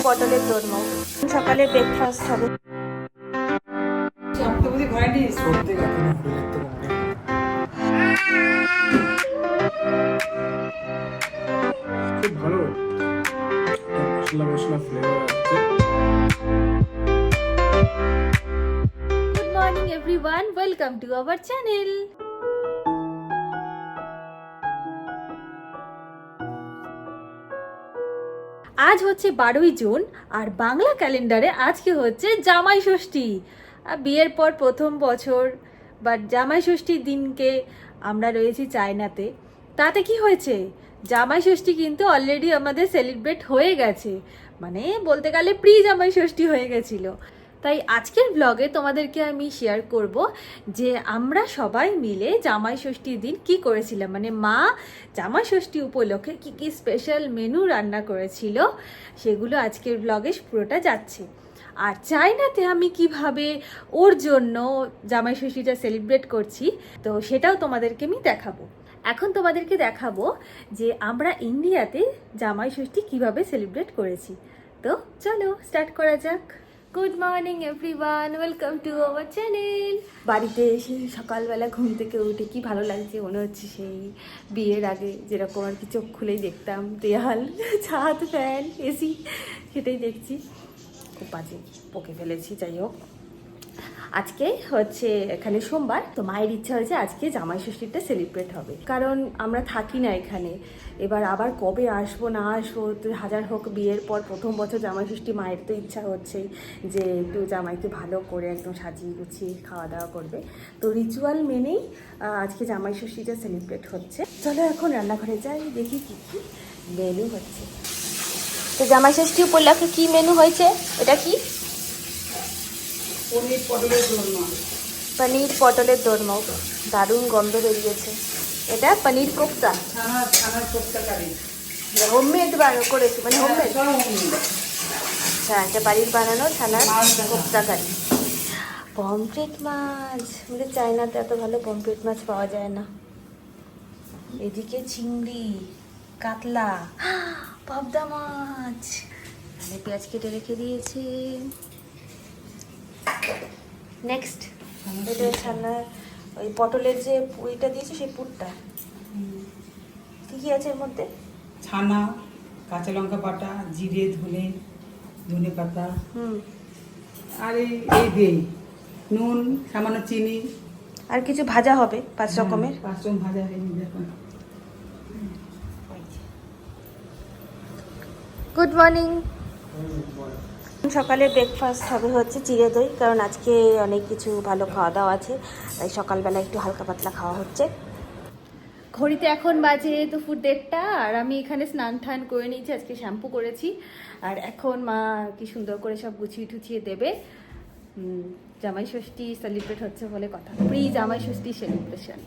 পটলের দোরমা। সকালে ব্রেকফাস্ট হবে। খুব ভালো মশলা মশলা ফ্লেভার আছে। Good morning everyone, welcome to our channel. আজ হচ্ছে 12ই জুন আর বাংলা ক্যালেন্ডারে আজকে হচ্ছে জামাই ষষ্ঠী। বিয়ের পর প্রথম বছর, বাট জামাই ষষ্ঠীর দিনকে আমরা রয়েছি চায়নাতে। তাতে কি হয়েছে, জামাই ষষ্ঠী কিন্তু অলরেডি আমাদের সেলিব্রেট হয়ে গেছে, মানে বলতে গেলে প্রি জামাই ষষ্ঠী হয়ে গেছিল। তাই আজকের ব্লগে তোমাদেরকে আমি শেয়ার করব যে আমরা সবাই মিলে জামাই ষষ্ঠীর দিন কি করেছিলাম, মানে মা জামাই ষষ্ঠী উপলক্ষে কি কি স্পেশাল মেনু রান্না করেছিল, সেগুলো আজকের ব্লগে পুরোটা যাচ্ছে। আর চায়নাতে আমি কিভাবে ওর জন্য জামাই ষষ্ঠীটা সেলিব্রেট করছি, তো সেটাও তোমাদেরকে আমি দেখাবো। এখন তোমাদেরকে দেখাবো যে আমরা ইন্ডিয়াতে জামাই ষষ্ঠী কিভাবে সেলিব্রেট করেছি। তো চলো স্টার্ট করা যাক। Good morning everyone, welcome to our channel. বাড়িতে এসে সকালবেলা ঘুম থেকে উঠে কি ভালো লাগছে, মনে হচ্ছে সেই বিয়ের আগে যেরকম আর কি চোখ খুলেই দেখতাম দেয়াল, ছাদ, ফ্যান, এসি, সেটাই দেখছি। খুব বাজে বকে ফেলেছি, যাই হোক। আজকে হচ্ছে এখানে সোমবার, তো মায়ের ইচ্ছা হয়েছে আজকে জামাই ষষ্ঠীটা সেলিব্রেট হবে, কারণ আমরা থাকি না এখানে। এবার আবার কবে আসবো না আসবো, তো হাজার হোক বিয়ের পর প্রথম বছর জামাই ষষ্ঠী, মায়ের তো ইচ্ছা হচ্ছেই যে একটু জামাইকে ভালো করে একদম সাজিয়ে গুছিয়ে খাওয়া দাওয়া করবে। তো রিচুয়াল মেনেই আজকে জামাই ষষ্ঠীটা সেলিব্রেট হচ্ছে। চলো এখন রান্নাঘরে যাই, দেখি কি কি মেনু হচ্ছে। তো জামাই ষষ্ঠী উপলক্ষে কি মেনু হয়েছে, এটা কি? পনির পটলের দোরমা। পনির পটলের দোরমা, দারুণ গন্ধ বেরিয়েছে। এটা পনির কোফতা, ছানার কোফতা কারি। হোমমেড করেছি, মানে হোমমেড। সব homemade। আচ্ছা, এটা বাড়ির বানানো ছানার কোফতা কারি। পমফ্রেট মাছ, আমাদের চায়নাতে এত ভালো পমফ্রেট মাছ পাওয়া যায় না। এদিকে চিংড়ি, কাতলা, পাবদা মাছ, এখানে পেঁয়াজ কেটে রেখে দিয়েছে। নেক্সট এটা ছানা, ওই পটলের যে পুরিটা দিয়েছে সেই পুরটা। কি কি আছে এর মধ্যে? ছানা, কাঁচা লঙ্কা বাটা, জিরে, ধনে পাতা, আর এই দিই নুন, সামান্য চিনি। আর কিছু ভাজা হবে 5 রকমের। 5 রকম ভাজা হয়নি দেখুন। Good morning. সকালে ব্রেকফাস্ট হবে হচ্ছে চিড়ে দই, কারণ আজকে অনেক কিছু ভালো খাওয়া দাওয়া আছে, তাই সকালবেলা একটু হালকা পাতলা খাওয়া হচ্ছে। ঘড়িতে এখন বাজে দুপুর 1:30, আর আমি এখানে স্নান টান করে নিয়েছি, আজকে শ্যাম্পু করেছি। আর এখন মা কি সুন্দর করে সব গুছিয়ে টুছিয়ে দেবে। জামাই ষষ্ঠী সেলিব্রেট হচ্ছে বলে কথা, প্রি জামাই ষষ্ঠী সেলিব্রেশন।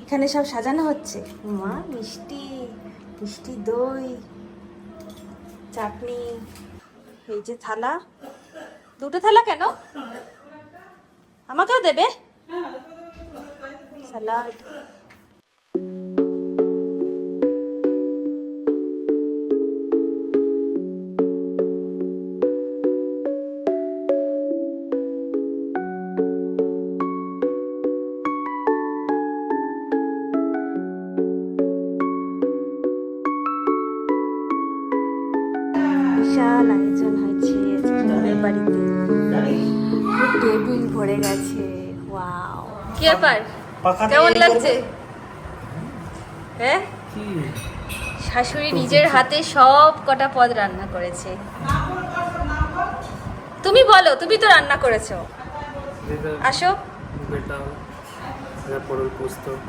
এখানে সব সাজানো হচ্ছে, মা মিষ্টি মিষ্টি দই, চাটনি, এই যে থালা, 2টো থালা কেন, আমাকেও দেবে, স্যালাড। বিশাল আয়োজন হয়েছে আমাদের বাড়িতে, টেবিল ভরে গেছে। ওয়াও, কি ব্যাপার, কেমন লাগছে? হ্যাঁ, শাশুড়ি নিজের হাতে সব কটা পদ রান্না করেছে। তুমি বলো, তুমি তো রান্না করেছো, আসো।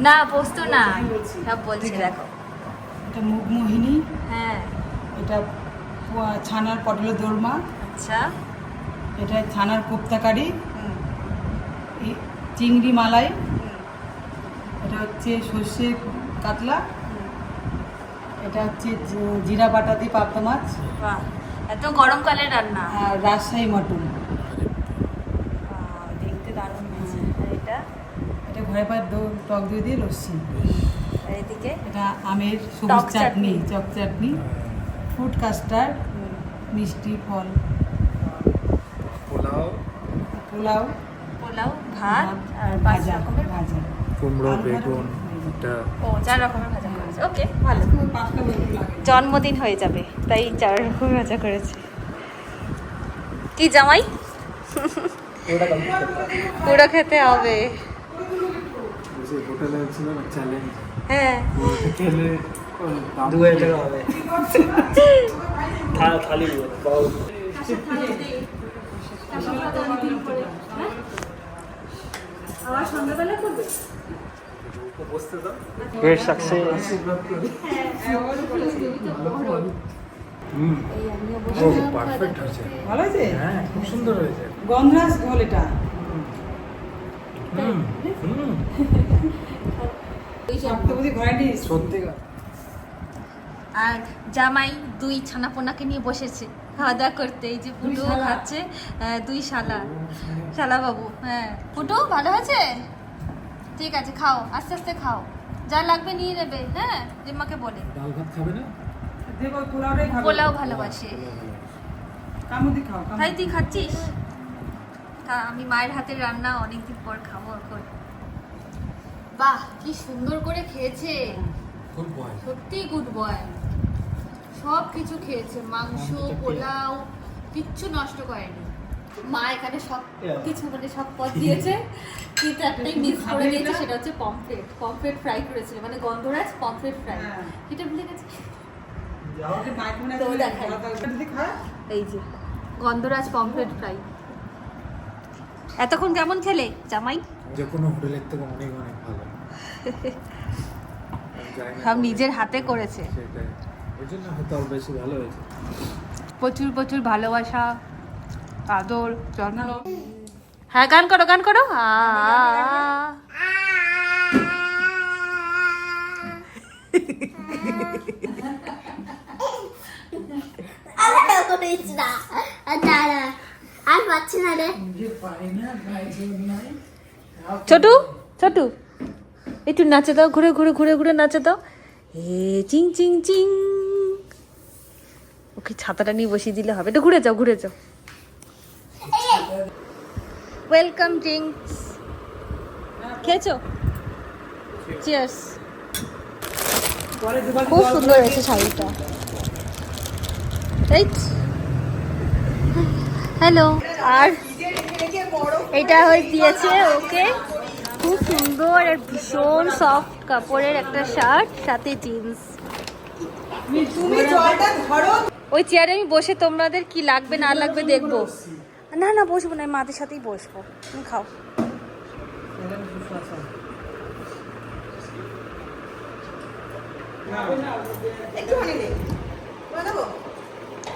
না পোস্ত না, সব বলছি দেখো। এটা মুগমোহিনী, হ্যাঁ, এটা ছানার পটলের দোরমা, আচ্ছা, এটা ছানার কোফতা কারি, চিংড়ি মালাই, এটা হচ্ছে সর্ষে কাতলা, এটা হচ্ছে জিরা বাটা দিয়ে পাবদা মাছ, বাহ, এত গরমকালের রান্না। আর রাজশাহী মটন। দেখতে দারুণ হয়েছে। আর এটা ঘরে পাওয়া টক দই দিয়ে লস্যি। আর এদিকে এটা আমের সবুজ টক চাটনি, চক চাটনি, ফ্রুট কাস্টার্ড, মিষ্টি ফল, পোলাও, পোলাও, পোলাও, ভাত আর পাঁচ ভাজা রকমের ভাজা। কুমড়ো, বেগুন, এটা ও 4 রকমের ভাজা করেছে। ওকে, ভালো। 5টা বেগুন লাগে। জন্মদিন হয়ে যাবে তাই 4 রকমের ভাজা করেছে। কি জামাই? পুরো খেতে হবে। হোটেলে ছিল না চ্যালেঞ্জ, হ্যাঁ, খেলে 2000 টাকা হবে থালি আবার সন্ধ্যাবেলা করবে? বসতে দাও। গ্রেট সাকসেস পারফেক্ট হয়েছে। ভালো হয়েছে? হ্যাঁ, খুব সুন্দর হয়েছে। গন্ধরাজ ঝোল এটা। সবটা বুঝি ঘরে নিস? সত্যি আর জামাই 2 ছানাপোনাকে নিয়ে বসেছে খাওয়া দাওয়া করতে। এই যে পুটু শালা? খাচ্ছে, 2 শালা, শালা বাবু। হ্যাঁ পুটু, ভালো আছে? ঠিক আছে, খাও, আস্তে আস্তে খাও, যা লাগবে নিয়ে নেবে। হ্যাঁ, রিম্মাকে বলে। ডাল ভাত খাবে না? দেখো পোলাওটাই খাবে। পোলাও ভালোবাসে। কামুদি খাও, কামুদি। ভাই তুই খাচ্ছিস? আমি মায়ের হাতের রান্না অনেকদিন পর খাবো এখন। বাহ, কি সুন্দর করে খেয়েছে, খুব ভয়। সত্যি গুড বয়। সব কিছু খেয়েছে, মাংস, পোলাও, কিচ্ছু নষ্ট করেনি। মা এখানে সব কিছু মানে সব পদ দিয়েছে, কিন্তু একটাই মিস করে দিয়েছে, সেটা হচ্ছে পমফ্রেট। পমফ্রেট ফ্রাই করেছিল, মানে গন্ধরাজ পমফ্রেট ফ্রাই। হ্যাঁ। এটা ভুলে গেছি। আমাকে মাইক্রোওয়েভে তো দিলে দেখাই। ভালো থাকবে। যদি খায়? এই যে গন্ধরাজ পমফ্রেট ফ্রাই। এতক্ষণ কেমন খেলে জামাই? যে কোনো হোটেলের থেকে অনেক অনেক ভালো। আমি জানি না সব কবে। নিজের হাতে করেছে। সেটাই, ওই জন্য হয়তো আরো বেশি ভালো হয়েছে। প্রচুর প্রচুর ভালোবাসা, আদর, যত্ন। হ্যাঁ, গান করো, গান করো। আর করিস না, দাঁড়া, আর পাচ্ছি না রে। ছোটু, ছোটু, একটু নাচে দাও, ঘুরে ঘুরে ঘুরে ঘুরে নাচে দাও। এ চিং চিং চিং। ওকে ছাতাটা নিয়ে বসিয়ে দিলে হবে। একটু ঘুরে যাও, ঘুরে যাও। Welcome drinks. খেয়েছো? চিয়ার্স। পরে দুবার খুব সুন্দর হয়েছে শাড়িটা। Right, hello. আর এটা হয়ে দিয়েছে ওকে, খুব সুন্দর আর ভীষণ সফট কাপড়ের একটা শার্ট, সাথে জিন্স। তুমি জলটা ধরো। ওই চেয়ারে আমি বসে তোমাদের কি লাগবে না লাগবে দেখবো। না না, বসবো না, মাদের সাথেই বসবো। তুমি খাও।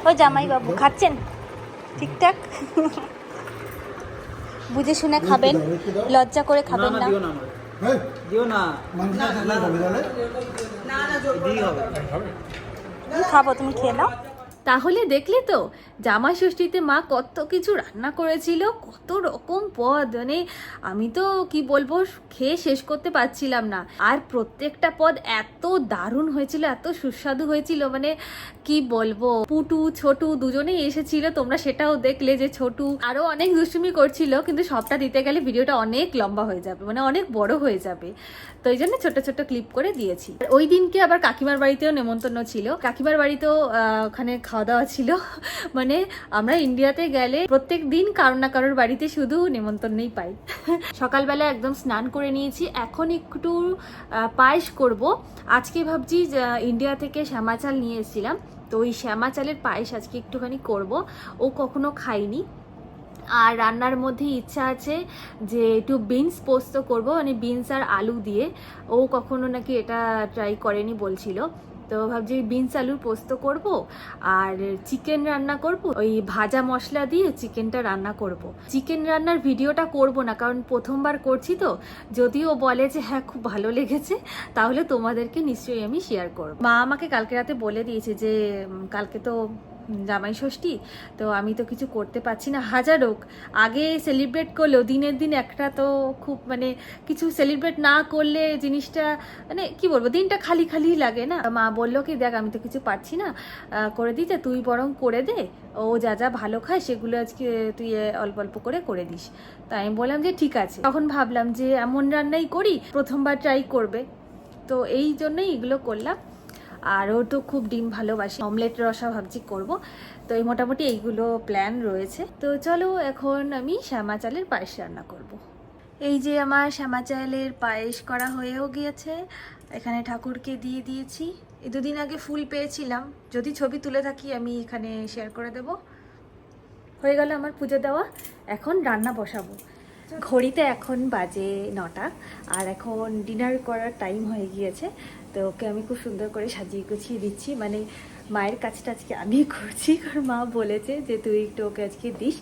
ও জামাই বাবু খাচ্ছেন ঠিকঠাক? বুঝে শুনে খাবেন, লজ্জা করে খাবেন না। দিও না আমাকে দিও না দিই হবে খাবো, তুমি খেয়ে নাও। তাহলে দেখলে তো জামাই ষষ্ঠীতে মা কত কিছু রান্না করেছিল, কত রকম পদ, মানে আমি তো কি বলবো, খেয়ে শেষ করতে পারছিলাম না। আর প্রত্যেকটা পদ এত দারুণ হয়েছিল, এত সুস্বাদু হয়েছিল, মানে কি বলবো। পুটু ছোটু দুজনেই এসেছিল, তোমরা সেটাও দেখলে যে ছোটু আরো অনেক দুষ্টুমি করছিল, কিন্তু সবটা দিতে গেলে ভিডিওটা অনেক লম্বা হয়ে যাবে, মানে অনেক বড় হয়ে যাবে। তো এই জন্য ছোট ছোট ক্লিপ করে দিয়েছি। ওই দিনকে আবার কাকিমার বাড়িতেও নেমন্তন্ন ছিল, কাকিমার বাড়িতেও ওখানে খাওয়া দাওয়া ছিল। মানে আমরা ইন্ডিয়াতে গেলে প্রত্যেক দিন কারোর না কারোর বাড়িতে শুধু নেমন্তন্নই পাই। সকালবেলা একদম স্নান করে নিয়েছি, এখন একটু পায়েস করব। আজকে ভাবছি ইন্ডিয়া থেকে শ্যামা চাল নিয়ে এসেছিলাম, তো ওই শ্যামা চালের পায়েস আজকে একটুখানি করব। ও কখনো খাইনি। আর রান্নার মধ্যে ইচ্ছা আছে যে একটু বিনস পোস্ত করব, মানে বিনস আর আলু দিয়ে। ও কখনো নাকি এটা ট্রাই করেনি বলছিল, তো ভাবছি বিনস আলুর পোস্ত করব। আর চিকেন রান্না করব, ওই ভাজা মশলা দিয়ে চিকেনটা রান্না করব। চিকেন রান্নার ভিডিওটা করব না, কারণ প্রথমবার করছি তো। যদিও বলে যে হ্যাঁ খুব ভালো লেগেছে, তাহলে তোমাদেরকে নিশ্চয়ই আমি শেয়ার করব। মা আমাকে কালকে রাতে বলে দিয়েছে যে কালকে তো জামাই ষষ্ঠী, তো আমি তো কিছু করতে পারছি না। হাজার হোক আগে সেলিব্রেট করলেও দিনের দিন একটা তো খুব মানে কিছু সেলিব্রেট না করলে জিনিসটা মানে কি বলবো, দিনটা খালি খালি লাগে না। মা বললো কি দেখ আমি তো কিছু পারছি না করে দিতে, তুই বরং করে দে, ও যা যা ভালো খায় সেগুলো আজকে তুই অল্প অল্প করে করে দিস। তাই আমি বললাম যে ঠিক আছে। তখন ভাবলাম যে এমন রান্নাই করি, প্রথমবার ট্রাই করবে, তো এই জন্যই এগুলো করলাম। আর ও তো খুব ডিম ভালোবাসি, অমলেট রসা ভাবছি করব। তো এই মোটামুটি এইগুলো প্ল্যান রয়েছে। তো চলো এখন আমি শ্যামা চালের পায়েস রান্না করব। এই যে আমার শ্যামা চালের পায়েস করা হয়েও গিয়েছে, এখানে ঠাকুরকে দিয়ে দিয়েছি। এই দুদিন আগে ফুল পেয়েছিলাম, যদি ছবি তুলে থাকি আমি এখানে শেয়ার করে দেব। হয়ে গেল আমার পুজো দেওয়া, এখন রান্না বসাবো। ঘড়িতে এখন বাজে 9টা, আর এখন ডিনার করার টাইম হয়ে গিয়েছে। তো ওকে আমি খুব সুন্দর করে সাজিয়ে গুছিয়ে দিচ্ছি, মানে মায়ের কাজটা আজকে আমি করছি, কারণ মা বলেছে যে তুই একটু ওকে আজকে দিস,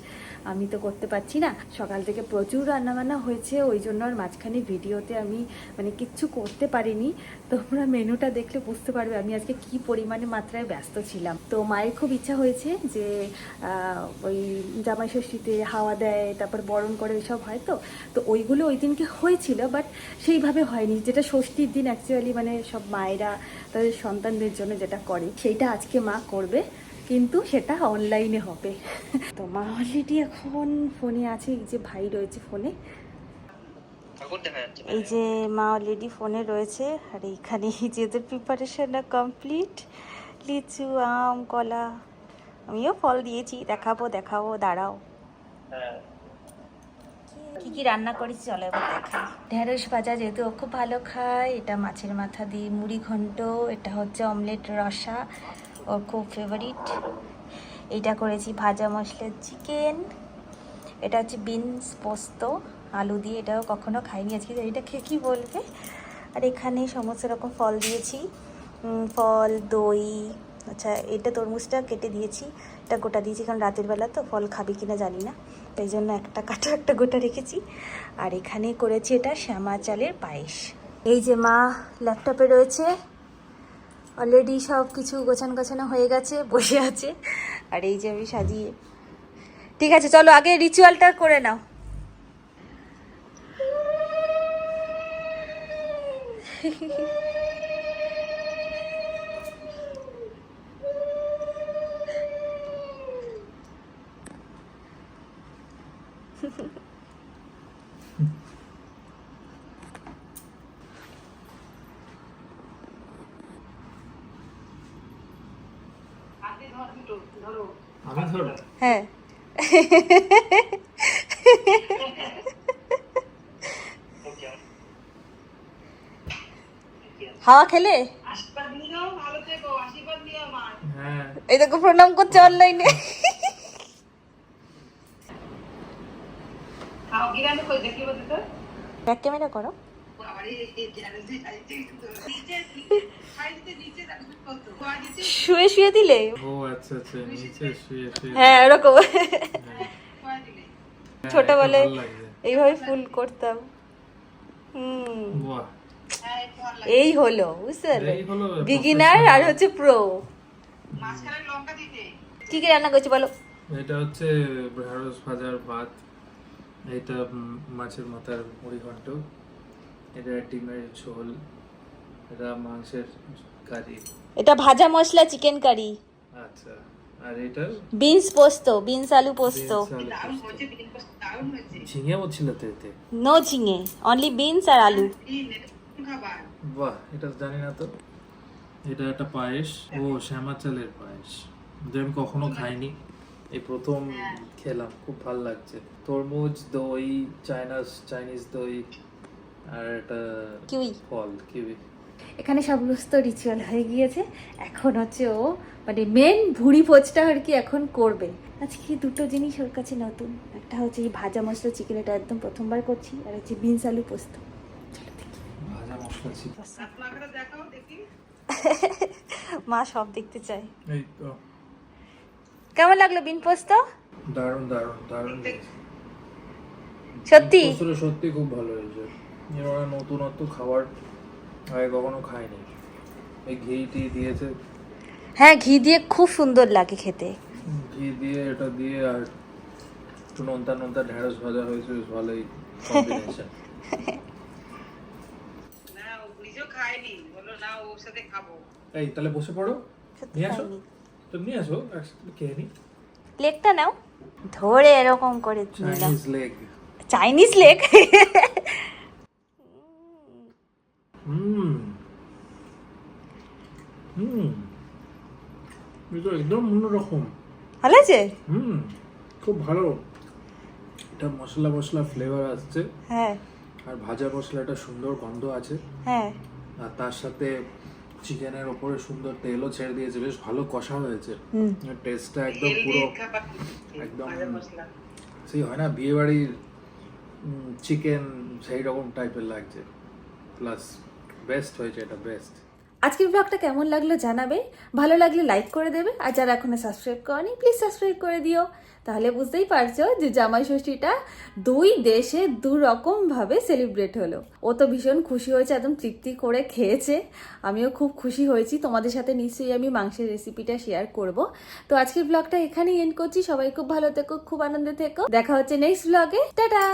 আমি তো করতে পারছি না। সকাল থেকে প্রচুর রান্নাবান্না হয়েছে, ওই জন্য আর মাঝখানে ভিডিওতে আমি মানে কিচ্ছু করতে পারিনি। তোমরা মেনুটা দেখলে বুঝতে পারবে আমি আজকে কি পরিমাণে মাত্রায় ব্যস্ত ছিলাম। তো মায়ের খুব ইচ্ছা হয়েছে যে ওই জামাই ষষ্ঠীতে হাওয়া দেয়, তারপর বরণ করে, ওইসব হয়। তো ওইগুলো ওই দিনকে হয়েছিল, বাট সেইভাবে হয়নি, যেটা ষষ্ঠীর দিন অ্যাকচুয়ালি মানে সব মায়েরা তাদের সন্তানদের জন্য যেটা করে সেইটা আজকে মা করবে, কিন্তু সেটা অনলাইনে হবে। তো মা অলরেডি এখন ফোনে আছে, এই যে ভাই রয়েছে ফোনে, এই যে মা অলরেডি ফোনে রয়েছে। আর এইখানে যেহেতু প্রিপারেশনটা কমপ্লিট, লিচু, আম, কলা, আমিও ফল দিয়েছি, দেখাবো দাঁড়াও কি কি রান্না করেছি চলো এবার দেখাই। ঢেঁড়স ভাজা, যেহেতু ও খুব ভালো খায়, এটা মাছের মাথা দিয়ে মুড়ি ঘন্ট, এটা হচ্ছে অমলেট রসা, ওর খুব ফেভারিট। এটা করেছি ভাজা মশলার চিকেন, এটা হচ্ছে বিনস পোস্ত আলু দিয়ে, এটাও কখনো খাইনি, আজকে এটা খেয়ে কী বলবে। আর এখানে সমস্ত রকম ফল দিয়েছি, ফল, দই, আচ্ছা এটা তরমুজটা কেটে দিয়েছি, এটা গোটা দিয়েছি কারণ রাতের বেলা তো ফল খাবে কিনা জানি না, তাই জন্য একটা কাটা একটা গোটা রেখেছি। আর এখানে করেছি এটা শ্যামা চালের পায়েস। এই যে মা ল্যাপটপে রয়েছে, অলরেডি সব কিছু গোছানো হয়ে গেছে, বসে আছে। আর এই যে আমি সাজিয়ে, ঠিক আছে চলো আগে রিচুয়ালটা করে নাও। আমি ধরো হ্যাঁ হাওয়া খেলে হ্যাঁ এই দেখো প্রণাম করছে অনলাইনে। ব্যাক ক্যামেরা করো। শুয়ে শুয়ে দিলে, ও আচ্ছা আচ্ছা, নিচে শুয়ে শুয়ে হ্যাঁ ওরকম হ্যাঁ, ছোটবেলায় ভালো লাগছে। এইভাবে ফুল করতাম। বাহ, এই হলো বুঝতে পারলে, এই হলো বিগিনার আর professional। হচ্ছে প্রো। কি কি রান্না করছি বলো? এটা হচ্ছে ঢেঁড়স ভাজার ভাত, এটা মাছের মাথার মুড়ি ঘন্ট, এটা ডিমের ঝোল, এটা মাংসের কারি, এটা ভাজা মশলা চিকেন কারি, আচ্ছা, আর এটা বিনস পোস্ত, বিনস আলু পোস্ত, ঝিঙে বলছিল তো এতে। নো ঝিঙে, অনলি বিনস আর আলু। বাহ, এটা জানি না তো। এটা একটা পায়েস, ও শ্যামা চালের পায়েস, যে আমি কখনো খাইনি, এই প্রথম খেলাম, খুব ভালো লাগছে। তরমুজ, দই, চাইনিজ দই, আর একটা কিউই। ফল কিউই। এখানে সমস্ত রিচুয়াল হয়ে গিয়েছে, এখন হচ্ছে ও মানে মেন ভুড়ি ভোজটা আর কি এখন করবে। আজকে দুটো জিনিস ওর কাছে নতুন, একটা হচ্ছে এই ভাজা মশলা চিকেন, এটা একদম প্রথমবার করছি, আর হচ্ছে বিনস আলু পোস্ত। ভাজা মশলা ছিল, মা সব দেখতে চায়। এই তো কেমন লাগলো বিন পোস্ত? দারুণ দারুণ দারুণ লেগেছে। সত্যি আসলে সত্যি খুব ভালো হয়েছে, এরা নতুনত্ব খাবার আগে কখনো খাইনি, এই ঘি টি দিয়েছে, হ্যাঁ, ঘি দিয়ে খুব সুন্দর লাগে খেতে। ঘি দিয়ে এটা দিয়ে আর একটু নোনতা নোনতা ঢেঁড়স ভাজা হয়েছে, বেশ ভালোই কম্বিনেশন। না ও নিজেও খায়নি, বললো না ওর সাথে খাবো। এই তাহলে বসে পড়ো, সত্যি নিয়ে আসো, খাইনি। তো নিয়ে আসো একসাথে খেয়ে নি। লেগটা নাও, ধরে এরকম করে নিলাম। Chinese leg. Chinese leg. হুম হুম, এটা একদম অন্যরকম। ভালো আছে? হুম, খুব ভালো। এটা মশলা মশলা ফ্লেভার আসছে, হ্যাঁ আর ভাজা মশলাটা সুন্দর গন্ধ আছে, হ্যাঁ। আর তার সাথে চিকেনের ওপরে সুন্দর তেলও ছেড়ে দিয়েছে, বেশ ভালো কষা হয়েছে। হুম। টেস্টটা একদম পুরো একদম মশলা সেই হয় না বিয়ে বাড়ির চিকেন, সেই রকম টাইপের লাগছে। প্লাস বেস্ট হয়েছে, এটা বেস্ট। আজকের ব্লগটা কেমন লাগলো জানাবে, ভালো লাগলে লাইক করে দেবে, আর যারা এখনো সাবস্ক্রাইব করেনি প্লিজ সাবস্ক্রাইব করে দিও। তাহলে বুঝতেই পারছো যে জামাই ষষ্ঠীটা দুই দেশে দু রকমভাবে সেলিব্রেট হলো। ও তো ভীষণ খুশি হয়েছে, একদম তৃপ্তি করে খেয়েছে, আমিও খুব খুশি হয়েছি। তোমাদের সাথে নিশ্চয়ই আমি মাংসের রেসিপিটা শেয়ার করব। তো আজকের ব্লগটা এখানেই এন্ড করছি। সবাই খুব ভালো থেকো, খুব আনন্দে থেকো, দেখা হচ্ছে নেক্সট ব্লগে। টাটা।